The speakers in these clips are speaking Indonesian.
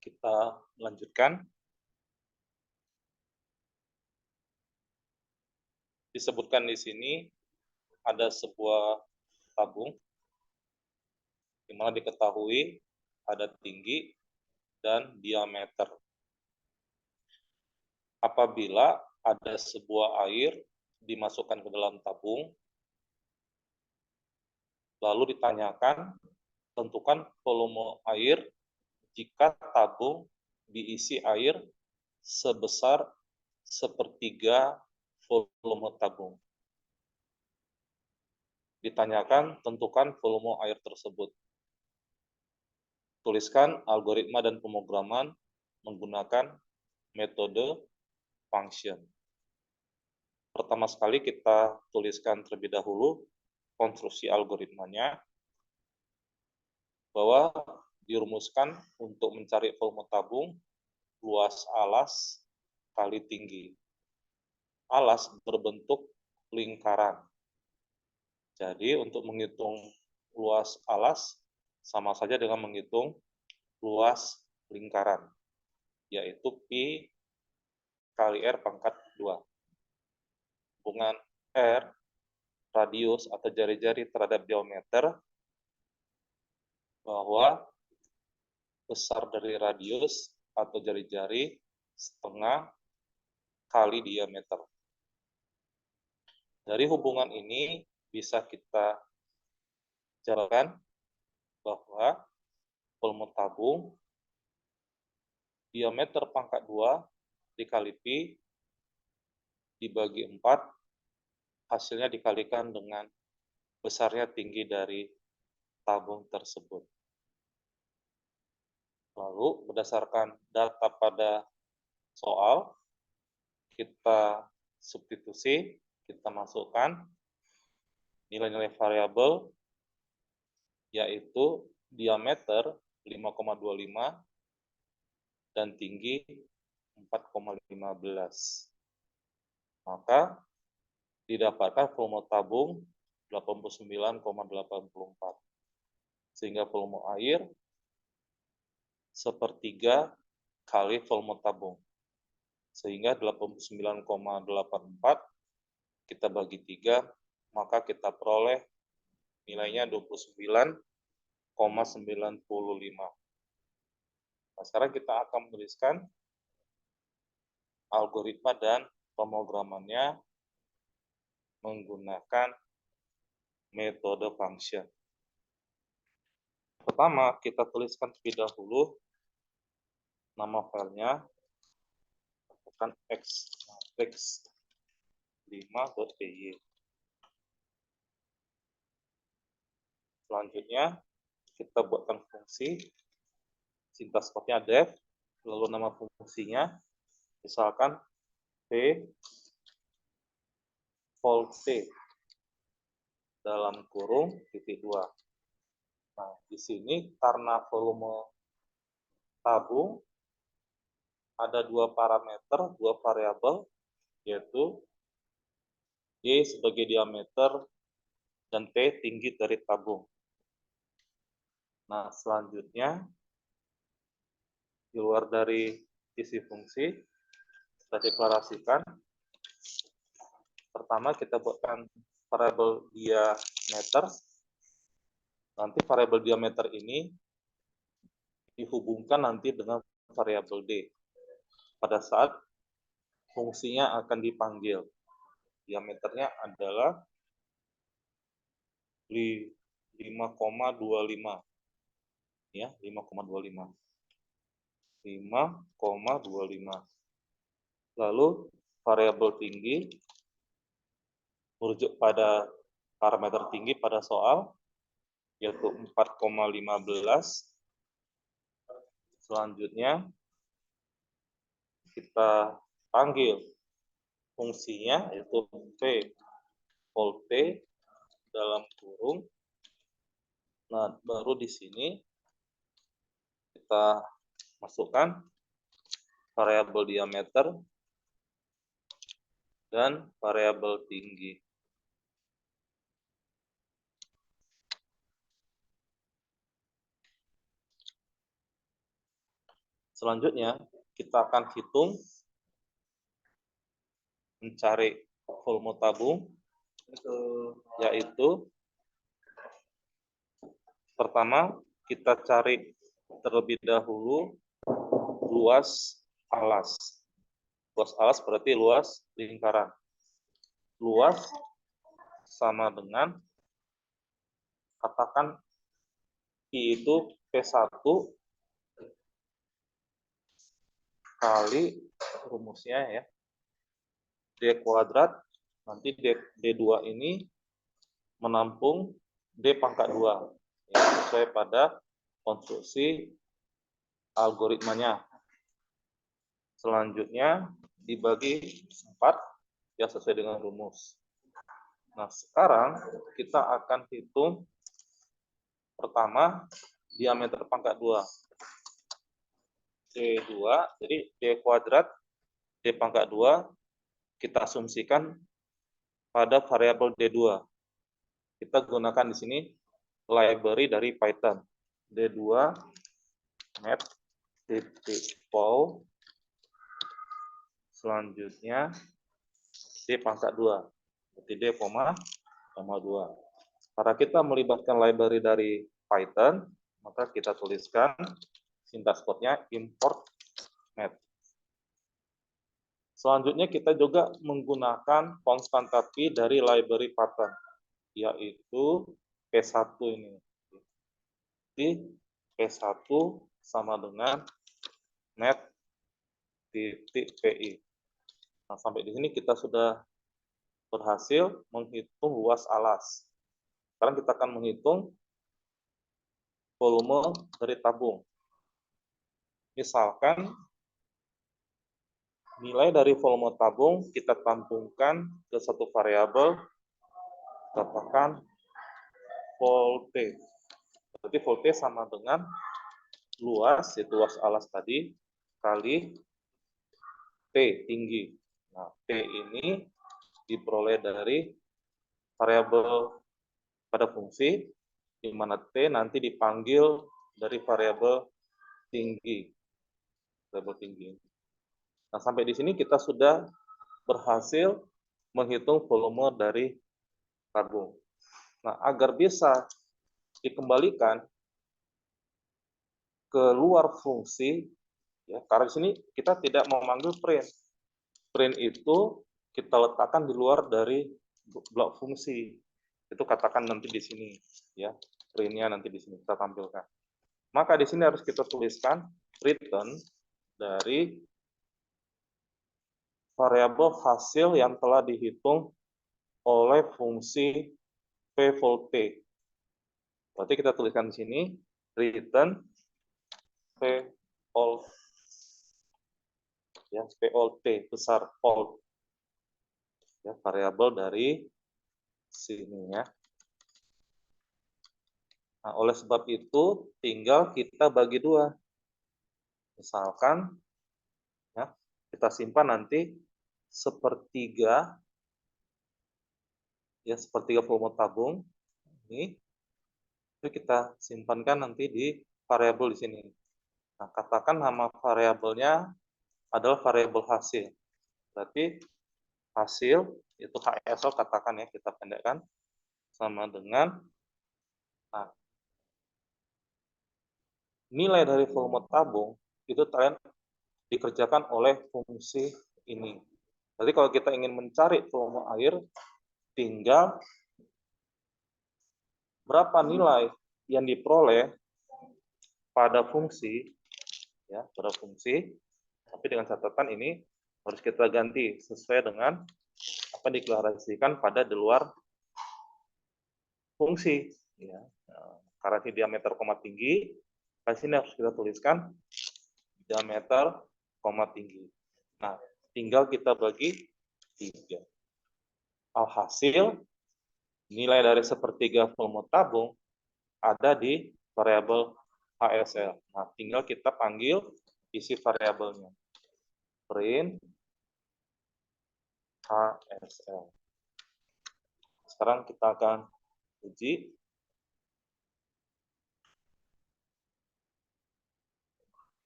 Kita lanjutkan. Disebutkan di sini ada sebuah tabung di mana diketahui ada tinggi dan diameter. Apabila ada sebuah air dimasukkan ke dalam tabung, lalu ditanyakan tentukan volume air jika tabung diisi air sebesar sepertiga volume tabung. Ditanyakan tentukan volume air tersebut. Tuliskan algoritma dan pemrograman menggunakan metode function. Pertama sekali kita tuliskan terlebih dahulu konstruksi algoritmanya, bahwa dirumuskan untuk mencari volume tabung luas alas kali tinggi. Alas berbentuk lingkaran. Jadi untuk menghitung luas alas sama saja dengan menghitung luas lingkaran, yaitu Pi kali R pangkat 2. Hubungan R, radius atau jari-jari terhadap diameter, bahwa besar dari radius atau jari-jari setengah kali diameter. Dari hubungan ini bisa kita jabarkan bahwa volume tabung diameter pangkat 2 dikali Pi dibagi 4, hasilnya dikalikan dengan besarnya tinggi dari tabung tersebut. Lalu berdasarkan data pada soal, kita substitusi, kita masukkan nilai-nilai variabel, yaitu diameter 5,25 dan tinggi 4,15. Maka didapatkan volume tabung 89,84. Sehingga volume air sepertiga kali volume tabung. Sehingga 89,84 kita bagi 3, maka kita peroleh nilainya 29,95. Nah, sekarang kita akan menuliskan algoritma dan pemrogramannya menggunakan metode function. Pertama, kita tuliskan terlebih dahulu nama filenya, bukan x 5.py. Selanjutnya, kita buatkan fungsi, sintaksnya def, lalu nama fungsinya, misalkan p volte dalam kurung titik 2. Nah, di sini karena volume tabung ada dua parameter, dua variabel, yaitu Y sebagai diameter dan T tinggi dari tabung. Nah, selanjutnya di luar dari isi fungsi kita deklarasikan. Pertama kita buatkan variabel diameter. Nanti variabel diameter ini dihubungkan nanti dengan variabel D pada saat fungsinya akan dipanggil. Diameternya adalah 5,25. Ya, 5,25. 5,25. Lalu variabel tinggi merujuk pada parameter tinggi pada soal, yaitu 4,15. Selanjutnya kita panggil fungsinya, yaitu P volte dalam kurung. Nah, baru di sini kita masukkan variabel diameter dan variabel tinggi. Selanjutnya, kita akan hitung mencari volume tabung, yaitu pertama kita cari terlebih dahulu luas alas. Luas alas berarti luas lingkaran. Luas sama dengan, katakan I itu P1 kali rumusnya ya, D kuadrat, nanti D2 ini menampung D pangkat 2, ya, sesuai pada konstruksi algoritmanya. Selanjutnya dibagi 4, ya sesuai dengan rumus. Nah, sekarang kita akan hitung pertama diameter pangkat 2. D2, jadi D kuadrat, D pangkat 2, kita asumsikan pada variabel D2. Kita gunakan di sini library dari Python. D2 math.pol, selanjutnya D pangkat 2. Berarti D, 2. Karena kita melibatkan library dari Python, maka kita tuliskan sintaks code-nya import math. Selanjutnya kita juga menggunakan konstanta pi dari library Python, yaitu P1 ini. Jadi P1 sama dengan net.pi. Nah, sampai di sini kita sudah berhasil menghitung luas alas. Sekarang kita akan menghitung volume dari tabung. Misalkan nilai dari volume tabung kita tampungkan ke satu variabel, katakan volte. Berarti volte sama dengan luas, yaitu luas alas tadi, kali T, tinggi. Nah, T ini diperoleh dari variabel pada fungsi, di mana T nanti dipanggil dari variabel tinggi. Variabel tinggi. Nah, sampai di sini kita sudah berhasil menghitung volume dari tabung. Nah, agar bisa dikembalikan ke luar fungsi, ya, karena di sini kita tidak memanggil print. Print itu kita letakkan di luar dari blok fungsi. Itu katakan nanti di sini, ya, printnya nanti di sini kita tampilkan. Maka di sini harus kita tuliskan return dari variabel hasil yang telah dihitung oleh fungsi p-volte. Berarti kita tuliskan di sini return p-volt, ya, p-volt besar volt, ya, variabel dari sini ya. Nah, oleh sebab itu tinggal kita bagi 2. Misalkan ya, kita simpan nanti sepertiga, ya, sepertiga volume tabung ini, itu kita simpankan nanti di variabel di sini. Nah, katakan nama variabelnya adalah variabel hasil. Berarti hasil itu HSL, katakan ya, kita pendekkan, sama dengan, nah, nilai dari volume tabung itu dikerjakan oleh fungsi ini. Jadi kalau kita ingin mencari volume air, tinggal berapa nilai yang diperoleh pada fungsi, ya, pada fungsi, tapi dengan catatan ini harus kita ganti sesuai dengan apa yang dideklarasikan pada di luar fungsi, ya. Karena ini diameter koma tinggi, di sini harus kita tuliskan diameter koma tinggi. Nah, tinggal kita bagi 3. Alhasil nilai dari sepertiga volume tabung ada di variabel HSL. Nah, tinggal kita panggil isi variabelnya. Print HSL. Sekarang kita akan uji.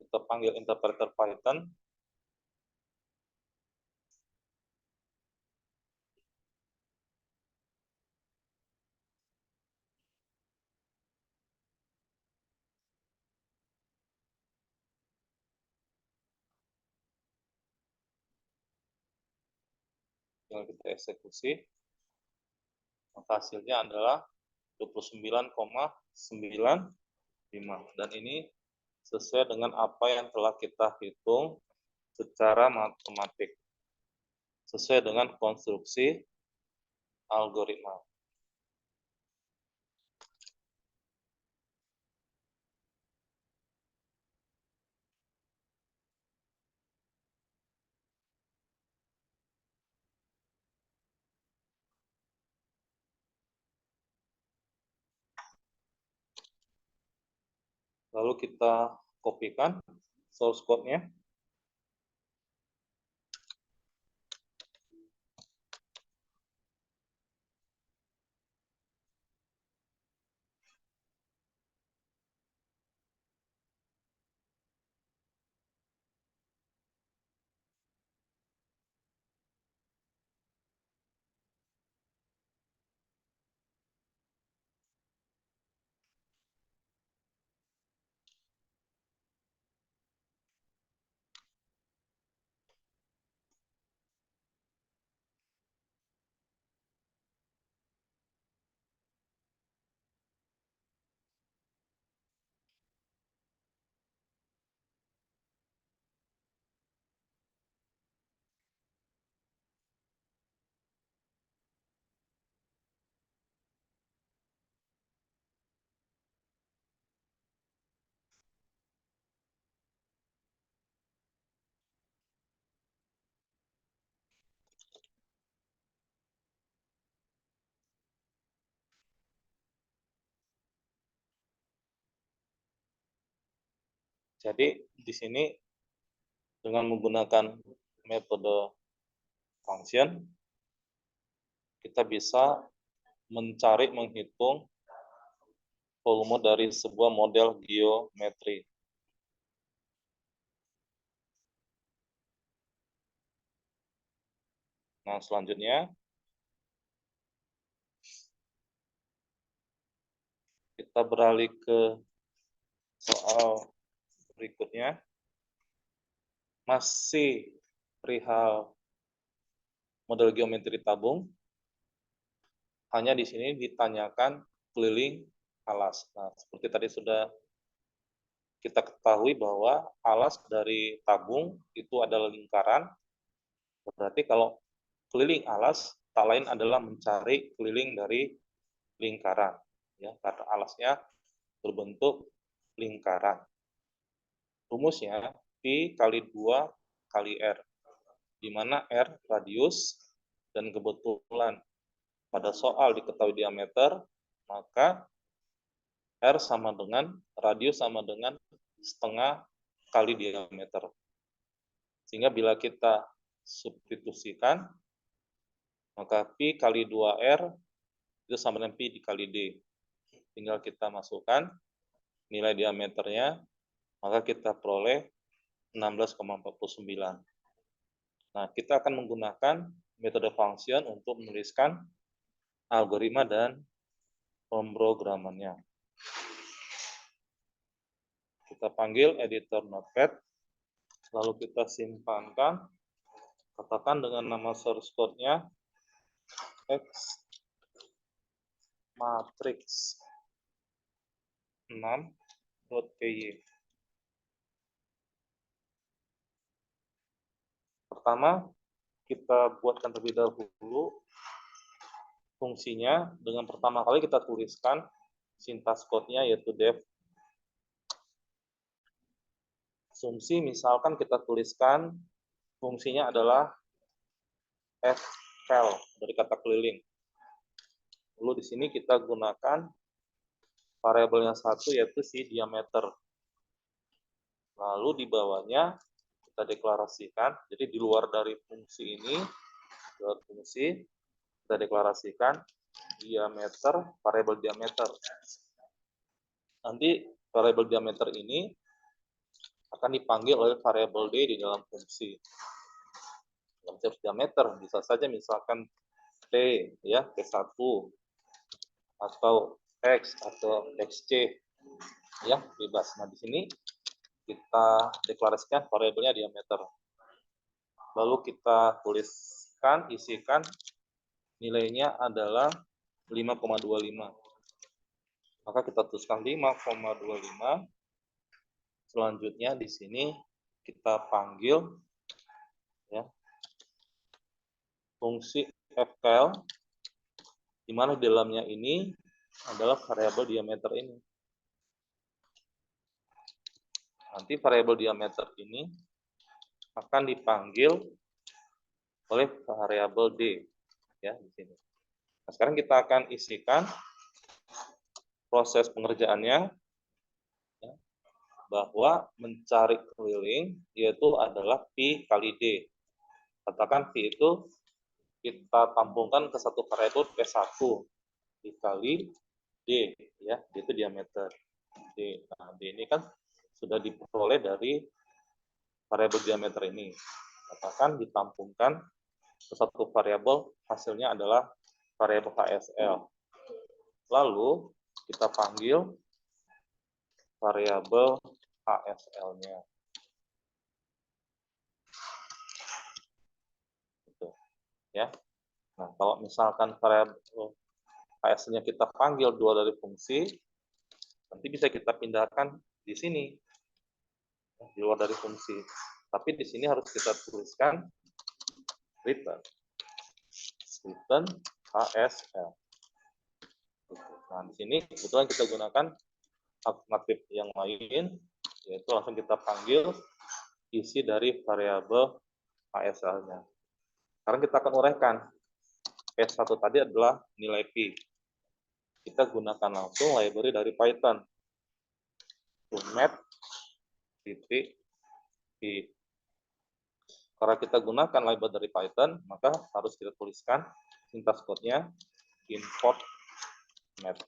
Kita kita panggil interpreter Python. Yang kita eksekusi, maka hasilnya adalah 29,95, dan ini sesuai dengan apa yang telah kita hitung secara matematik, sesuai dengan konstruksi algoritma. Lalu kita kopikan source code-nya. Jadi di sini dengan menggunakan metode function, kita bisa mencari, menghitung volume dari sebuah model geometri. Nah, selanjutnya kita beralih ke soal berikutnya. Masih perihal model geometri tabung, hanya di sini ditanyakan keliling alas. Nah, seperti tadi sudah kita ketahui bahwa alas dari tabung itu adalah lingkaran. Berarti kalau keliling alas, tak lain adalah mencari keliling dari lingkaran. Ya, karena alasnya berbentuk lingkaran. Rumusnya Pi kali 2 kali R, di mana R radius, dan kebetulan pada soal diketahui diameter, maka R sama dengan, radius sama dengan setengah kali diameter. Sehingga bila kita substitusikan, maka Pi kali 2R itu sama dengan Pi dikali D. Tinggal kita masukkan nilai diameternya, maka kita peroleh 16,49. Nah, kita akan menggunakan metode function untuk menuliskan algoritma dan pemrogramannya. Kita panggil editor Notepad, lalu kita simpankan, katakan dengan nama source code-nya X matrix 6.py. Pertama, kita buatkan terlebih dahulu fungsinya. Dengan pertama kali kita tuliskan sintaks code-nya, yaitu def asumsi. Misalkan kita tuliskan fungsinya adalah fkel dari kata keliling. Lalu di sini kita gunakan variabel yang satu, yaitu si diameter. Lalu di bawahnya kita deklarasikan, jadi di luar dari fungsi ini, luar fungsi, kita deklarasikan diameter, variabel diameter. Nanti variabel diameter ini akan dipanggil oleh variabel D di dalam fungsi. Dalam diameter bisa saja misalkan T ya, T1 atau X atau XC ya, bebas. Nah, di sini kita deklarasikan variabelnya diameter. Lalu kita tuliskan, isikan nilainya adalah 5,25. Maka kita tuliskan 5,25. Selanjutnya di sini kita panggil ya fungsi fkl, di mana di dalamnya ini adalah variabel diameter ini. Nanti variabel diameter ini akan dipanggil oleh variabel D ya di sini. Nah, sekarang kita akan isikan proses pengerjaannya ya, bahwa mencari keliling yaitu adalah pi kali D. Katakan pi itu kita tampungkan ke satu variabel P1 dikali D ya, itu diameter D. Nah, D ini kan sudah diperoleh dari variabel diameter ini. Katakan ditampungkan ke satu variabel, hasilnya adalah variabel HSL. Lalu kita panggil variabel HSL-nya. Gitu. Ya. Nah, kalau misalkan variabel HSL-nya kita panggil dua dari fungsi, nanti bisa kita pindahkan di sini, di luar dari fungsi. Tapi di sini harus kita tuliskan return HSL. Nah, di sini kebetulan kita gunakan alternatif yang lain, yaitu langsung kita panggil isi dari variabel HSL-nya. Sekarang kita akan uraikan. P1 tadi adalah nilai pi. Kita gunakan langsung library dari Python. Math.pi. Karena kita gunakan library dari Python, maka harus kita tuliskan sintas code-nya import math.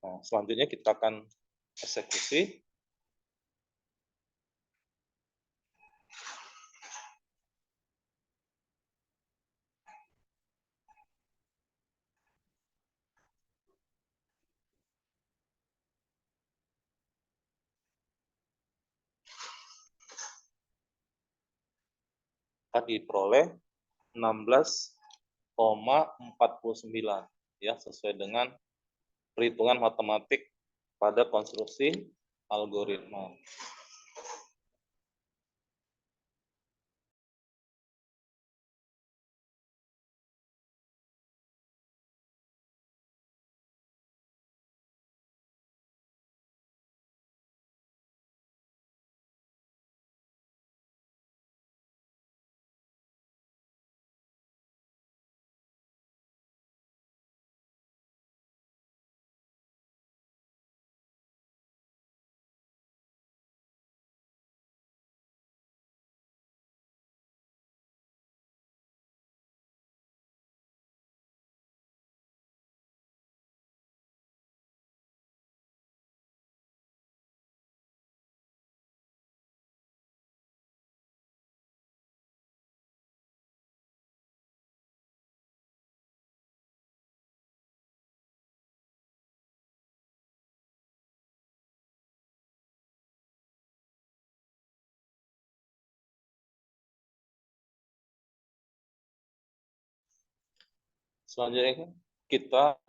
Nah, selanjutnya kita akan eksekusi. Diperoleh 16,49 ya, sesuai dengan perhitungan matematik pada konstruksi algoritma. Selanjutnya kita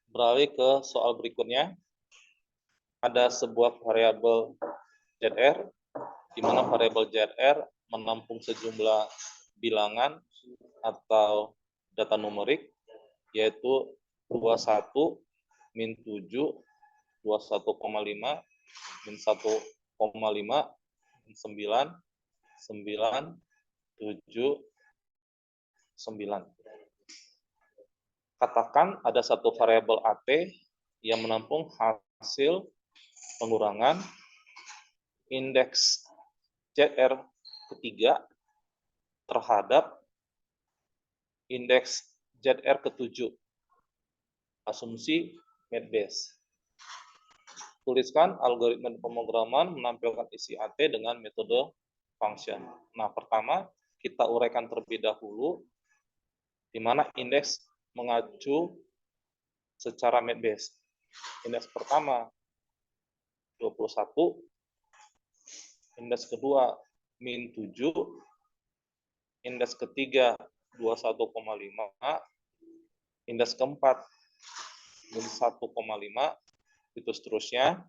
beralih ke soal berikutnya. Ada sebuah variabel ZR, di mana variabel ZR menampung sejumlah bilangan atau data numerik, yaitu 21, min 7, 21,5, min 1,5, min 9, 9, 7, 9. Katakan ada satu variabel AT yang menampung hasil pengurangan indeks ZR ketiga terhadap indeks ZR ke-7. asumsi MATBASE. Tuliskan algoritma pemrograman menampilkan isi AT dengan metode function. Nah, pertama kita uraikan terlebih dahulu di mana indeks mengacu secara MATBASE. Indeks pertama 21, indeks kedua min 7, indeks ketiga 21,5, indeks keempat min 1,5, itu seterusnya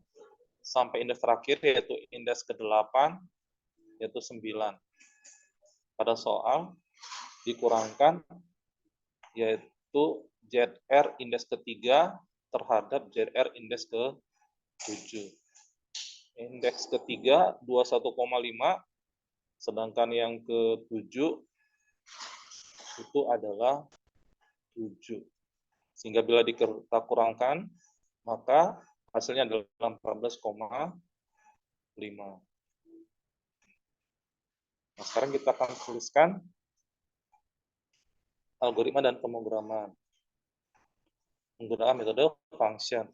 sampai indeks terakhir yaitu indeks ke-8 yaitu 9. Pada soal dikurangkan yaitu ZR indeks ketiga terhadap ZR indeks ke-7. Indeks ketiga 21,5, sedangkan yang ke-7 itu adalah 7. Sehingga bila kita kurangkan, maka hasilnya adalah 14,5. Nah, sekarang kita akan tuliskan algoritma dan pemrograman menggunakan metode function.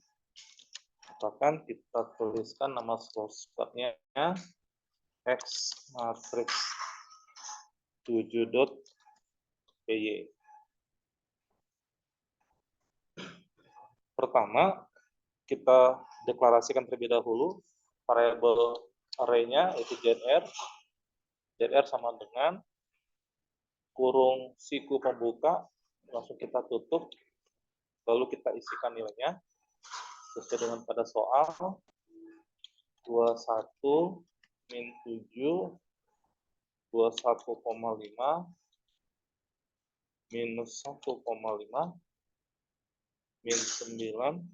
Misalkan kita tuliskan nama shortcutnya X matrix 7.py. Pertama, kita deklarasikan terlebih dahulu variabel array-nya yaitu ZR. ZR sama dengan kurung siku pembuka, langsung kita tutup, lalu kita isikan nilainya sesuai dengan pada soal 21 min 7 21,5 minus 1,5 min 9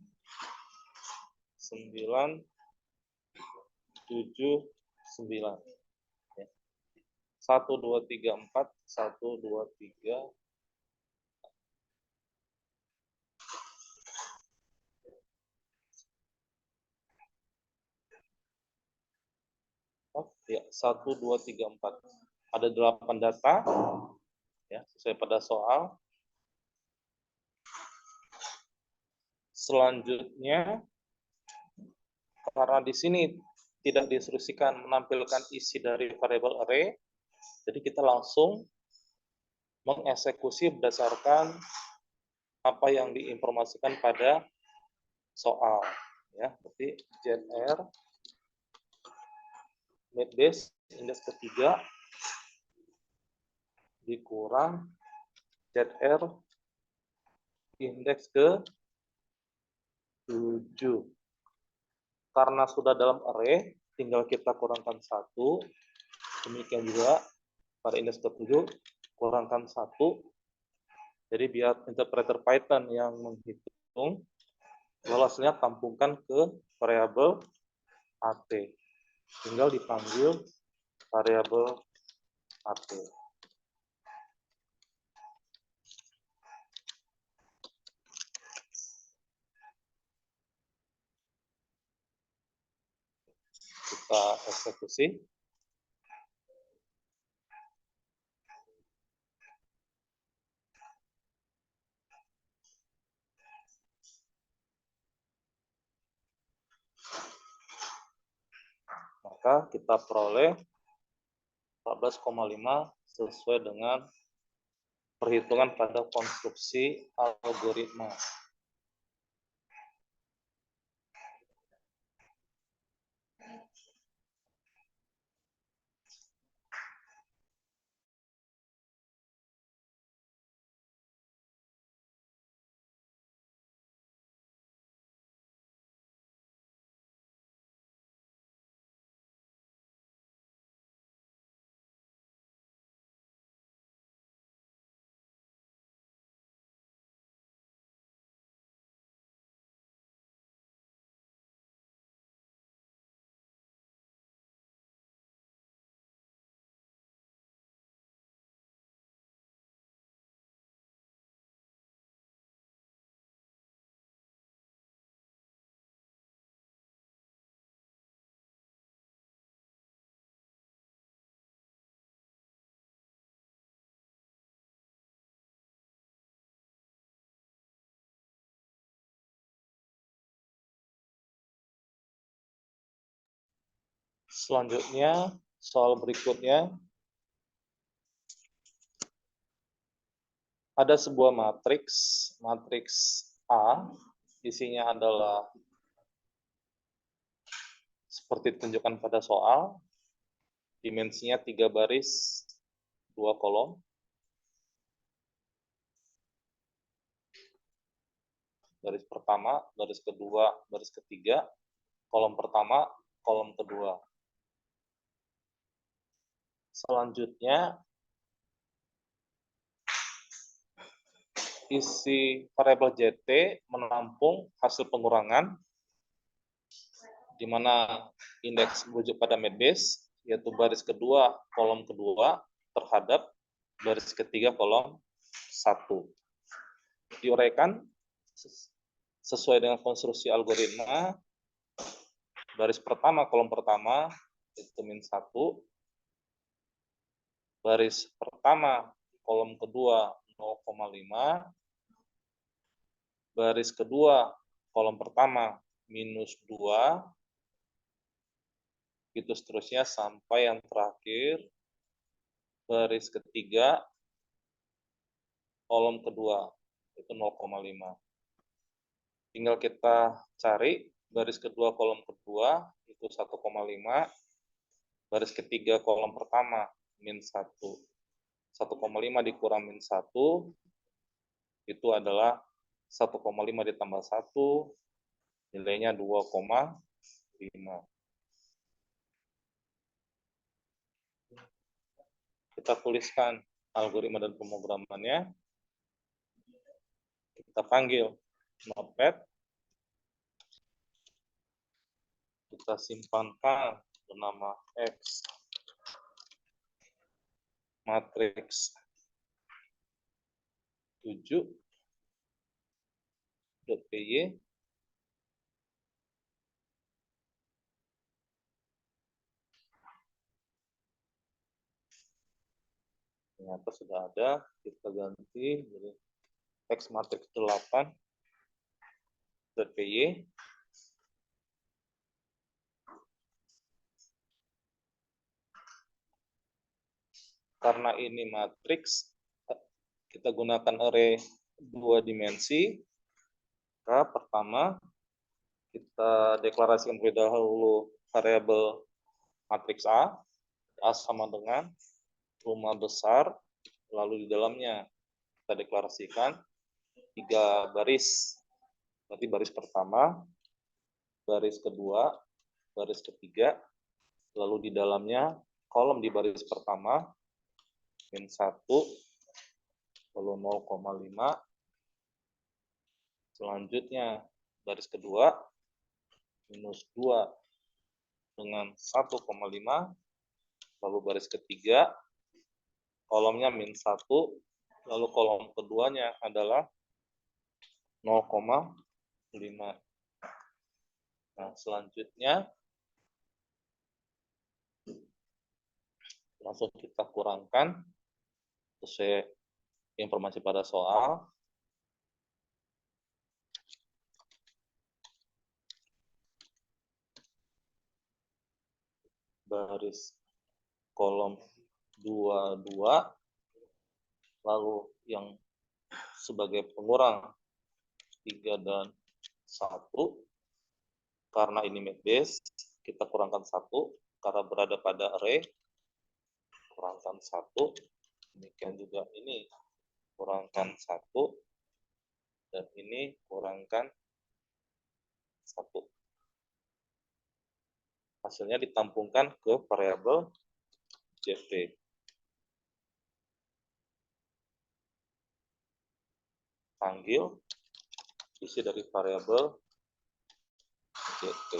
9 7 9. 1 2 3 4 1 2 3 ya 1 2 3 4. Ada 8 data ya sesuai pada soal. Selanjutnya, karena di sini tidak diinstruksikan menampilkan isi dari variabel array, jadi kita langsung mengeksekusi berdasarkan apa yang diinformasikan pada soal. Ya, berarti ZR MATBASE indeks ketiga dikurang ZR indeks ke-7. Karena sudah dalam array, tinggal kita kurangkan 1. Demikian juga pada indeks ke-7, kurangkan 1. Jadi biar interpreter Python yang menghitung, lalu hasilnya tampungkan ke variabel AT. Tinggal dipanggil variabel AT. Kita eksekusi. Maka kita peroleh 14,5 sesuai dengan perhitungan pada konstruksi algoritma. Selanjutnya, soal berikutnya, ada sebuah matriks A, isinya adalah seperti ditunjukkan pada soal, dimensinya 3 baris, 2 kolom. Baris pertama, baris kedua, baris ketiga, kolom pertama, kolom kedua. Selanjutnya, isi variabel JT menampung hasil pengurangan, di mana indeks merujuk pada MATBASE, yaitu baris kedua, kolom kedua, terhadap baris ketiga, kolom 1. Diuraikan sesuai dengan konstruksi algoritma, baris pertama, kolom pertama, itu min 1, baris pertama, kolom kedua, 0,5, baris kedua, kolom pertama, minus 2, gitu seterusnya sampai yang terakhir, baris ketiga, kolom kedua, itu 0,5. Tinggal kita cari baris kedua, kolom kedua, itu 1,5, baris ketiga, kolom pertama, min 1. 1,5 dikurang min 1, itu adalah 1,5 ditambah 1, nilainya 2,5. Kita tuliskan algoritma dan pemrogramannya. Kita panggil Notepad. Kita simpankan bernama X matriks 7.py. Ternyata sudah ada, kita ganti jadi X matriks 8.py. Karena ini matriks, kita gunakan array 2 dimensi. Maka pertama, kita deklarasikan terlebih dahulu variabel matriks A. A sama dengan rumah besar, lalu di dalamnya kita deklarasikan 3 baris. Berarti baris pertama, baris kedua, baris ketiga, lalu di dalamnya kolom di baris pertama, min 1, lalu 0,5. Selanjutnya, baris kedua, minus 2 dengan 1,5. Lalu baris ketiga, kolomnya min 1, lalu kolom keduanya adalah 0,5. Nah, selanjutnya, langsung kita kurangkan sesuai informasi pada soal. Baris kolom 22, lalu yang sebagai pengurang 3 dan 1. Karena ini MATBASE, kita kurangkan 1, karena berada pada array, kurangkan 1. Demikian juga ini, kurangkan 1. Dan ini kurangkan 1. Hasilnya ditampungkan ke variabel JT. Panggil isi dari variabel JT.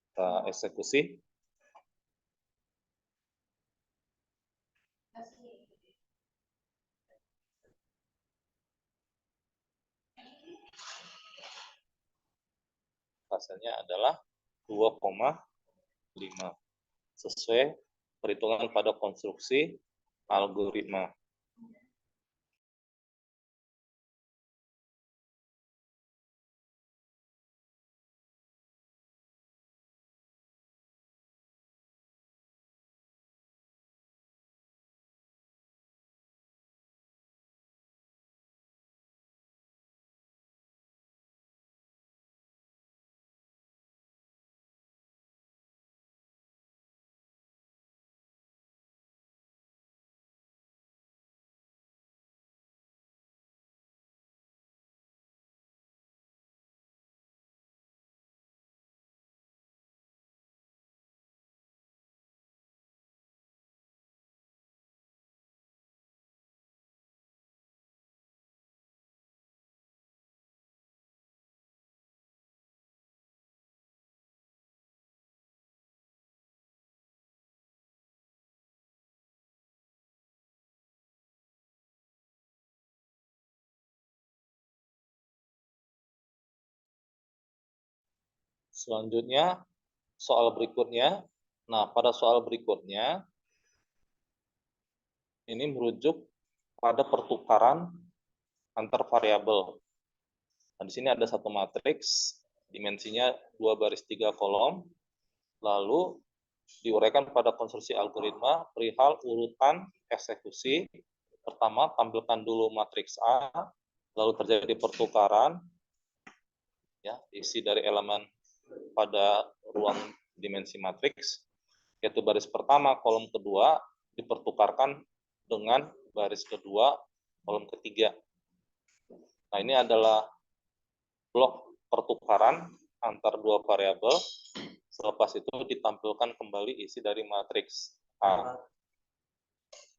Kita eksekusi. Hasilnya adalah 2,5 sesuai perhitungan pada konstruksi algoritma. Selanjutnya, soal berikutnya. Nah, pada soal berikutnya, ini merujuk pada pertukaran antar variabel. Nah, di sini ada satu matriks, dimensinya 2 baris 3 kolom, lalu diuraikan pada konstruksi algoritma perihal urutan eksekusi. Pertama, tampilkan dulu matriks A, lalu terjadi pertukaran, ya, isi dari elemen pada ruang dimensi matriks, yaitu baris pertama, kolom kedua, dipertukarkan dengan baris kedua, kolom ketiga. Nah, ini adalah blok pertukaran antar dua variabel. Selepas itu ditampilkan kembali isi dari matriks A.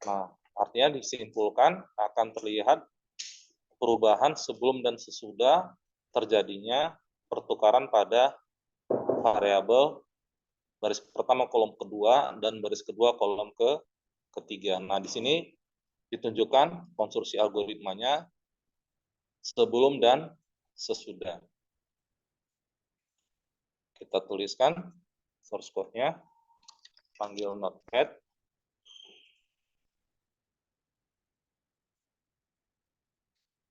Nah, artinya disimpulkan akan terlihat perubahan sebelum dan sesudah terjadinya pertukaran pada variabel baris pertama kolom kedua dan baris kedua kolom ketiga. Nah, di sini ditunjukkan konstruksi algoritmanya sebelum dan sesudah. Kita tuliskan source code-nya, panggil notepad,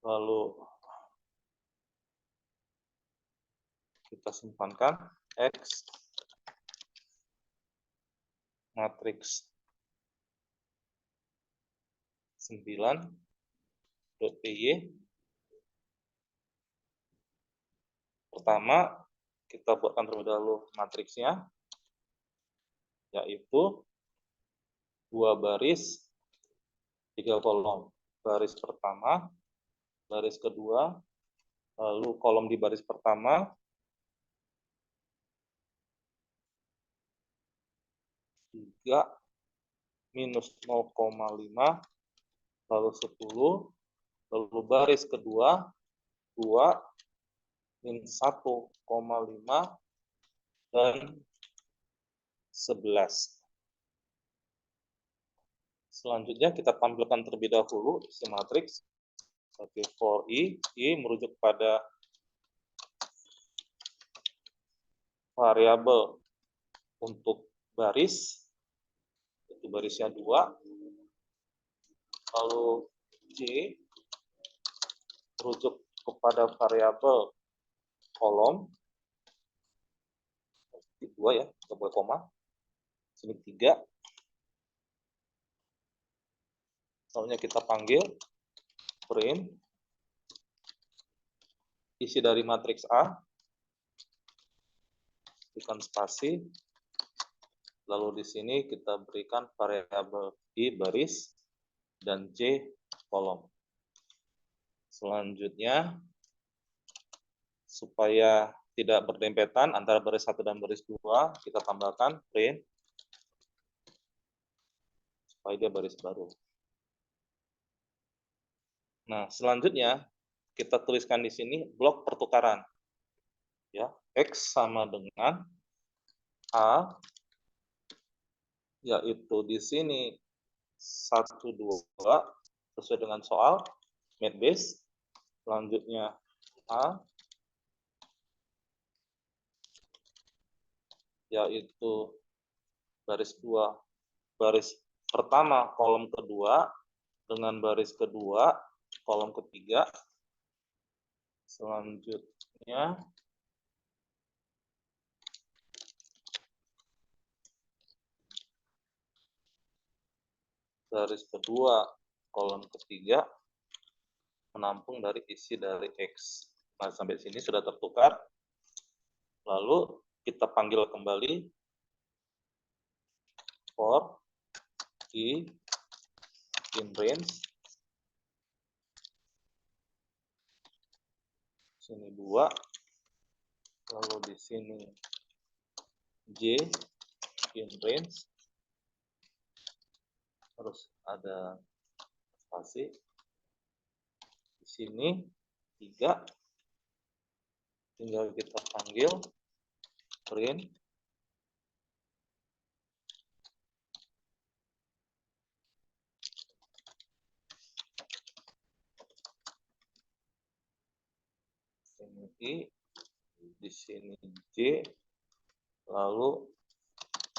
lalu kita simpankan X matriks 9.py. Pertama, kita buatkan terlebih dahulu matriksnya, yaitu 2 baris 3 kolom. Baris pertama, baris kedua, lalu kolom di baris pertama, 3 minus 0,5, lalu 10, lalu baris kedua, 2 minus 1,5, dan 11. Selanjutnya kita tampilkan terlebih dahulu isi matriks sebagai for i merujuk pada variabel untuk baris, itu barisnya 2, lalu j merujuk kepada variabel kolom, 2 ya, kita buat koma, sini 3, lalu kita panggil print isi dari matriks A, berikan spasi, lalu di sini kita berikan variabel i baris dan j kolom. Selanjutnya, supaya tidak berdempetan antara baris 1 dan baris 2, kita tambahkan print supaya dia baris baru. Nah, selanjutnya kita tuliskan di sini blok pertukaran. Ya, X sama dengan A, yaitu di sini 1, 2, sesuai dengan soal, made base. Selanjutnya A, yaitu baris 2, baris pertama, kolom kedua, dengan baris kedua, kolom ketiga. Selanjutnya baris kedua, kolom ketiga, menampung dari isi dari X. Nah, sampai sini sudah tertukar. Lalu kita panggil kembali for i in range. Sini 2, lalu di sini j in range, harus ada spasi. Di sini 3, tinggal kita panggil print sini i, di sini j, lalu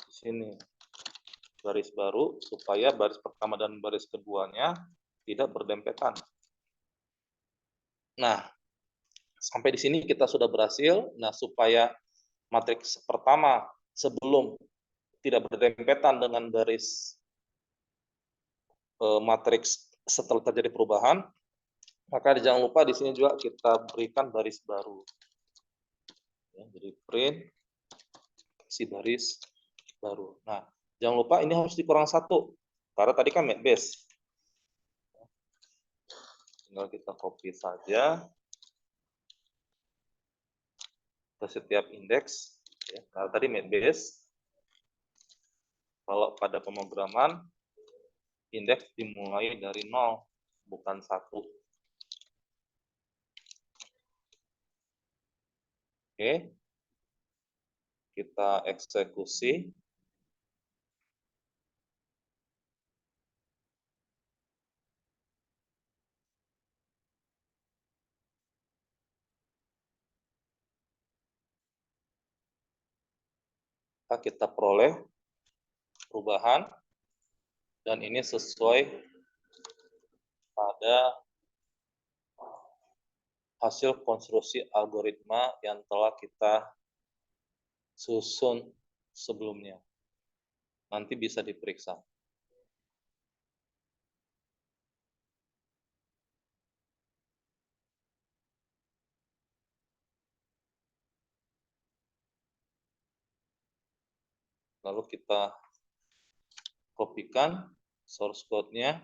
di sini baris baru supaya baris pertama dan baris keduanya tidak berdempetan. Nah, sampai di sini kita sudah berhasil. Nah, supaya matriks pertama sebelum tidak berdempetan dengan baris matriks setelah terjadi perubahan, maka jangan lupa di sini juga kita berikan baris baru. Ya, jadi print si baris baru. Nah, jangan lupa ini harus dikurang 1 karena tadi kan mat base. Tinggal kita copy saja ke setiap indeks. Ya, karena tadi mat base. Kalau pada pemrograman indeks dimulai dari 0, bukan 1. Oke. Kita eksekusi. Kita peroleh perubahan dan ini sesuai pada hasil konstruksi algoritma yang telah kita susun sebelumnya. Nanti bisa diperiksa. Lalu kita kopikan source code-nya.